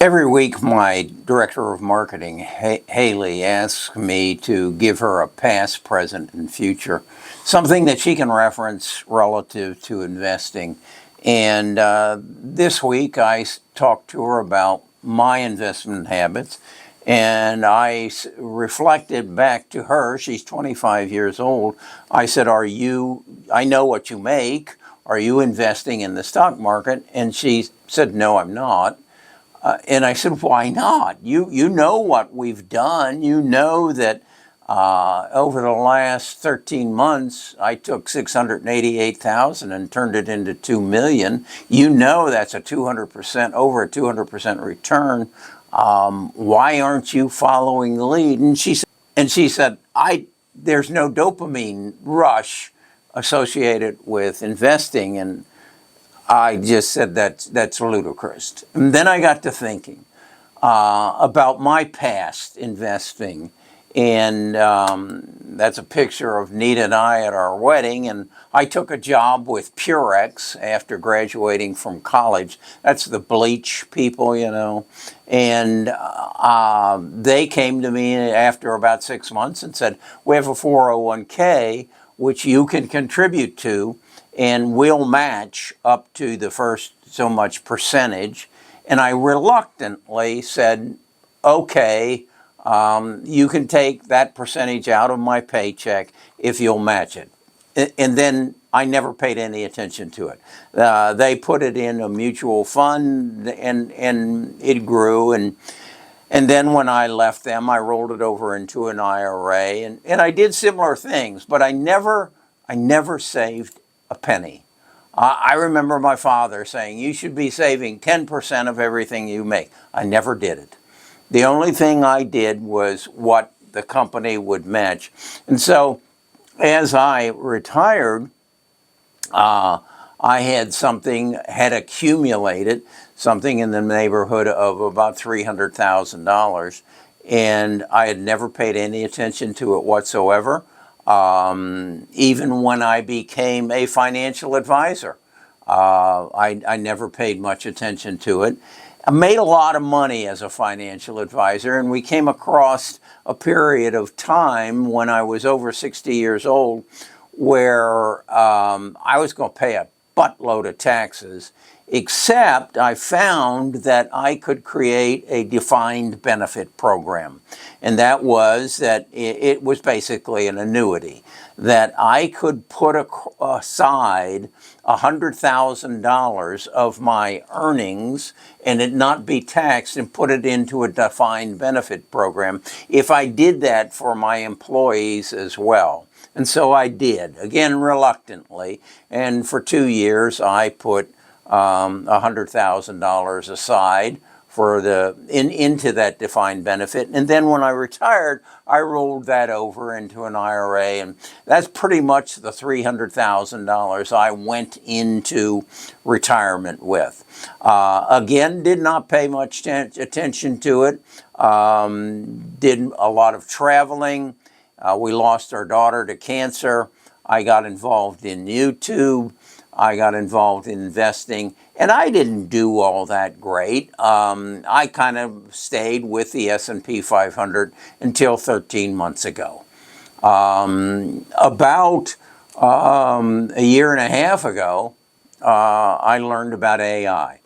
Every week, my director of marketing, Haley, asks me to give her a past, present, and future, something that she can reference relative to investing. And this week, I talked to her about my investment habits, and I reflected back to her. She's 25 years old. I said, I know what you make. Are you investing in the stock market? And she said, no, I'm not. And I said, why not? You know what we've done. You know that over the last 13 months, I took 688,000 and turned it into 2 million. You know that's a 200%, over a 200% return. Why aren't you following the lead? And she said, there's no dopamine rush associated with investing. And I just said that's ludicrous. And then I got to thinking about my past investing. And that's a picture of Nita and I at our wedding. And I took a job with Purex after graduating from college. That's the bleach people, you know. And they came to me after about 6 months and said, we have a 401k which you can contribute to, and we'll match up to the first so much percentage. And I reluctantly said, okay, you can take that percentage out of my paycheck if you'll match it. And then I never paid any attention to it. They put it in a mutual fund, and it grew. And then when I left them, I rolled it over into an IRA. And I did similar things, but I never saved a penny. I remember my father saying, you should be saving 10% of everything you make. I never did it. The only thing I did was what the company would match. And so as I retired, I had accumulated something in the neighborhood of about $300,000. And I had never paid any attention to it whatsoever. Even when I became a financial advisor, I never paid much attention to it. I made a lot of money as a financial advisor, and we came across a period of time when I was over 60 years old where I was going to pay a buttload of taxes, except I found that I could create a defined benefit program. And that was that it was basically an annuity, that I could put aside $100,000 of my earnings and it not be taxed, and put it into a defined benefit program if I did that for my employees as well. And so I did, again, reluctantly. And for 2 years, I put $100,000 aside for into that defined benefit. And then when I retired, I rolled that over into an IRA. And that's pretty much the $300,000 I went into retirement with. Again, did not pay much attention to it. Did a lot of traveling. We lost our daughter to cancer. I got involved in YouTube. I got involved in investing, and I didn't do all that great. I kind of stayed with the S&P 500 until 13 months ago. About a year and a half ago, I learned about AI,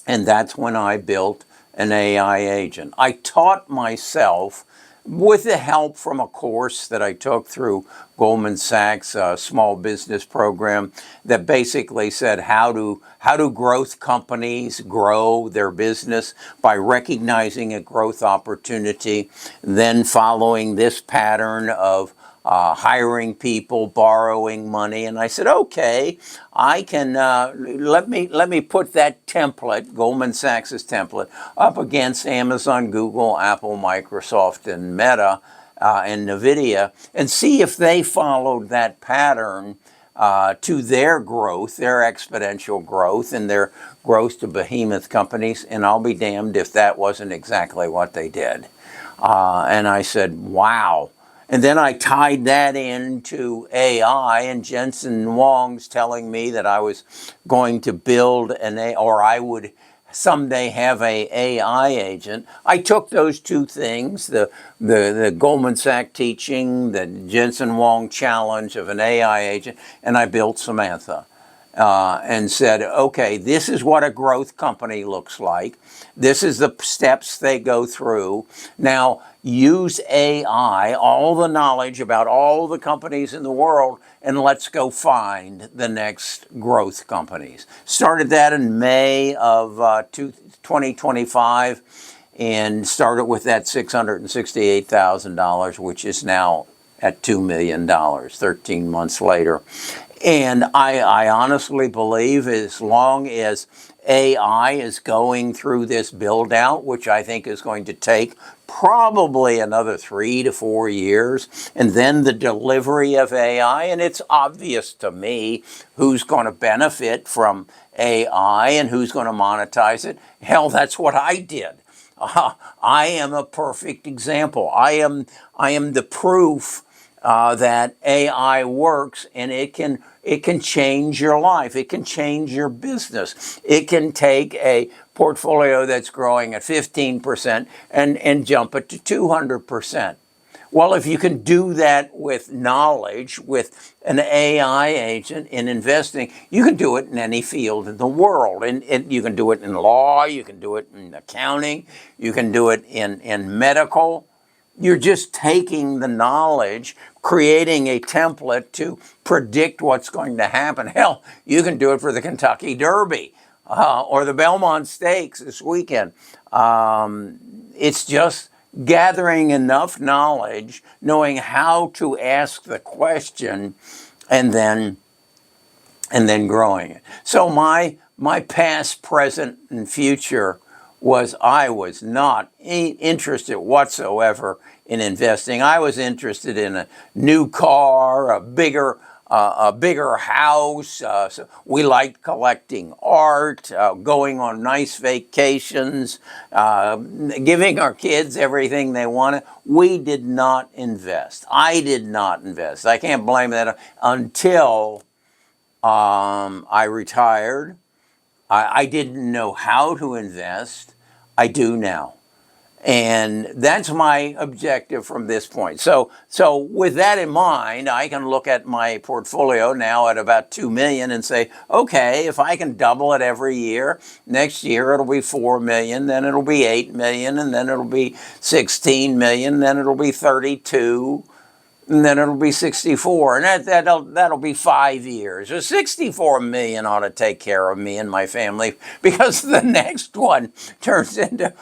and that's when I built an AI agent. I taught myself with the help from a course that I took through Goldman Sachs, a small business program that basically said how do growth companies grow their business by recognizing a growth opportunity, then following this pattern of hiring people, borrowing money. And I said, okay, I can, let me put that template, Goldman Sachs' template, up against Amazon, Google, Apple, Microsoft, and Meta, and NVIDIA, and see if they followed that pattern to their growth, their exponential growth, and their growth to behemoth companies. And I'll be damned if that wasn't exactly what they did. And I said, wow. And then I tied that into AI, and Jensen Huang's telling me that I was going to build I would someday have a AI agent. I took those two things, the Goldman Sachs teaching, the Jensen Huang challenge of an AI agent, and I built Samantha. And said, okay, this is what a growth company looks like. This is the steps they go through. Now, use AI, all the knowledge about all the companies in the world, and let's go find the next growth companies. Started that in May of 2025 and started with that $668,000, which is now at $2 million 13 months later. And I honestly believe as long as AI is going through this build out, which I think is going to take probably another 3 to 4 years, and then the delivery of AI, and it's obvious to me who's going to benefit from AI and who's going to monetize it. Hell, that's what I did. I am a perfect example. I am the proof that AI works, and it can change your life. It can change your business. It can take a portfolio that's growing at 15% and jump it to 200%. Well, if you can do that with knowledge, with an AI agent in investing, you can do it in any field in the world. And you can do it in law, you can do it in accounting, you can do it in medical. You're just taking the knowledge, creating a template to predict what's going to happen. Hell, you can do it for the Kentucky Derby or the Belmont Stakes this weekend. It's just gathering enough knowledge, knowing how to ask the question, and then growing it. So my past, present, and future was I was not interested whatsoever in investing. I was interested in a new car, a bigger house. So we liked collecting art, going on nice vacations, giving our kids everything they wanted. We did not invest. I did not invest. I can't blame that until I retired. I didn't know how to invest. I do now. And that's my objective from this point. So with that in mind, I can look at my portfolio now at about 2 million and say, okay, if I can double it every year, next year it'll be 4 million, then it'll be 8 million, and then it'll be 16 million, then it'll be 32, and then it'll be 64, and that'll be 5 years. So 64 million ought to take care of me and my family, because the next one turns into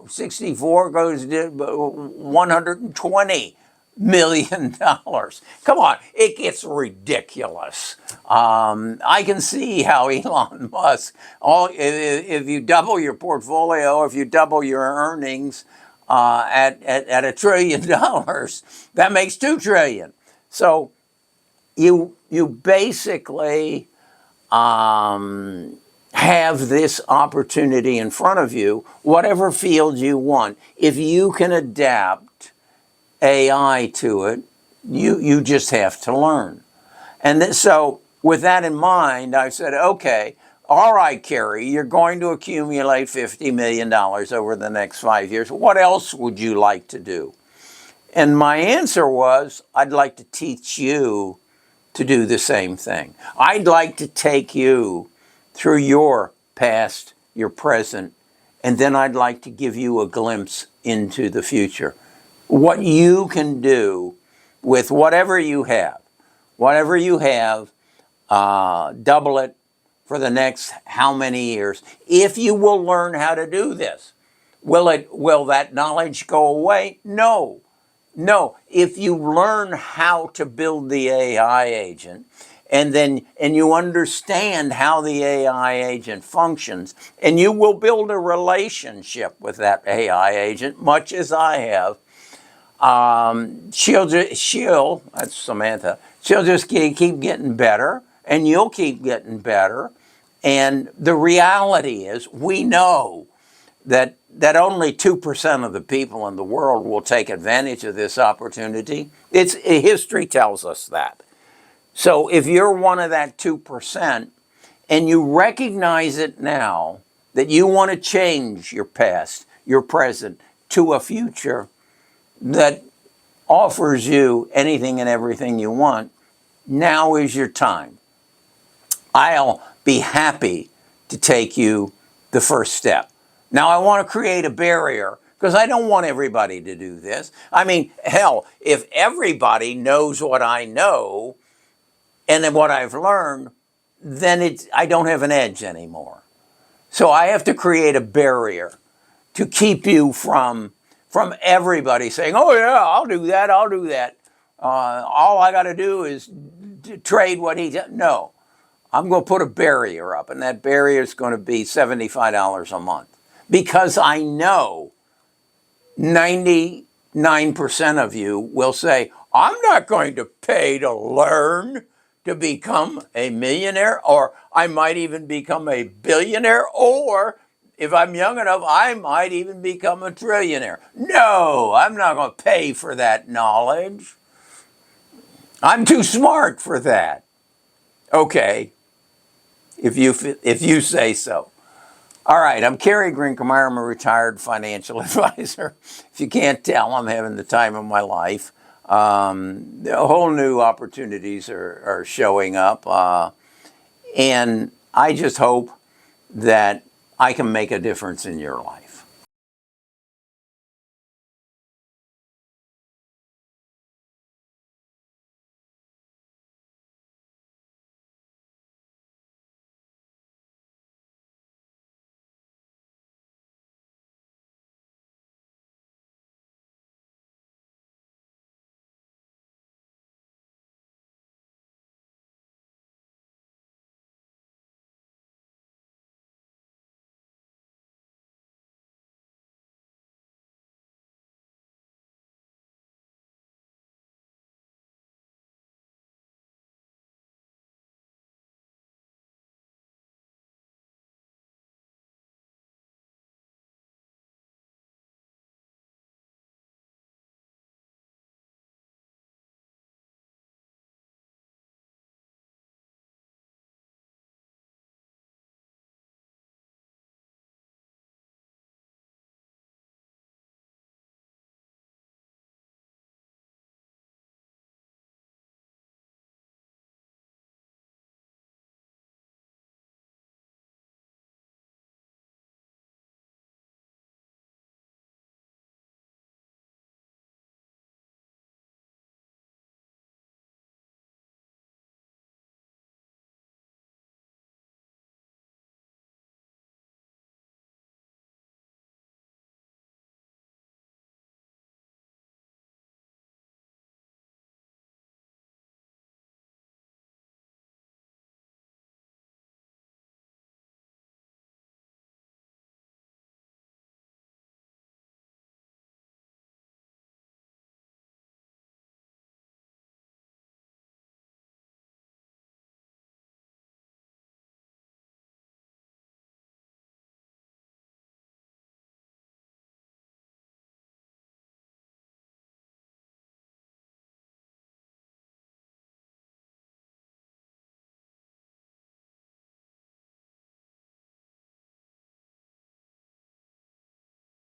64 goes to $120 million. Come on, it gets ridiculous. I can see how Elon Musk, if you double your portfolio, if you double your earnings, at $1 trillion, that makes 2 trillion. So you basically have this opportunity in front of you, whatever field you want. If you can adapt AI to it, you just have to learn. And so with that in mind, I said, okay, all right, Kerry, you're going to accumulate $50 million over the next 5 years. What else would you like to do? And my answer was, I'd like to teach you to do the same thing. I'd like to take you through your past, your present, and then I'd like to give you a glimpse into the future. What you can do with whatever you have, double it for the next how many years, if you will learn how to do this. Will that knowledge go away? No. If you learn how to build the AI agent, and you understand how the AI agent functions, and you will build a relationship with that AI agent, much as I have, that's Samantha, she'll just keep getting better, and you'll keep getting better. And the reality is, we know that only 2% of the people in the world will take advantage of this opportunity. History tells us that. So if you're one of that 2%, and you recognize it now that you want to change your past, your present, to a future that offers you anything and everything you want, now is your time. I'll be happy to take you the first step. Now, I want to create a barrier because I don't want everybody to do this. I mean, hell, if everybody knows what I know and then what I've learned, then I don't have an edge anymore. So I have to create a barrier to keep you from everybody saying, "Oh yeah, I'll do that. I'll do that. All I got to do is trade what he does." No, I'm going to put a barrier up, and that barrier is going to be $75 a month because I know 99% of you will say, "I'm not going to pay to learn to become a millionaire, or I might even become a billionaire, or if I'm young enough, I might even become a trillionaire." No, I'm not going to pay for that knowledge. I'm too smart for that. Okay, if you say so. All right, I'm Kerry. I'm a retired financial advisor. If you can't tell, I'm having the time of my life. Whole new opportunities are showing up. And I just hope that I can make a difference in your life.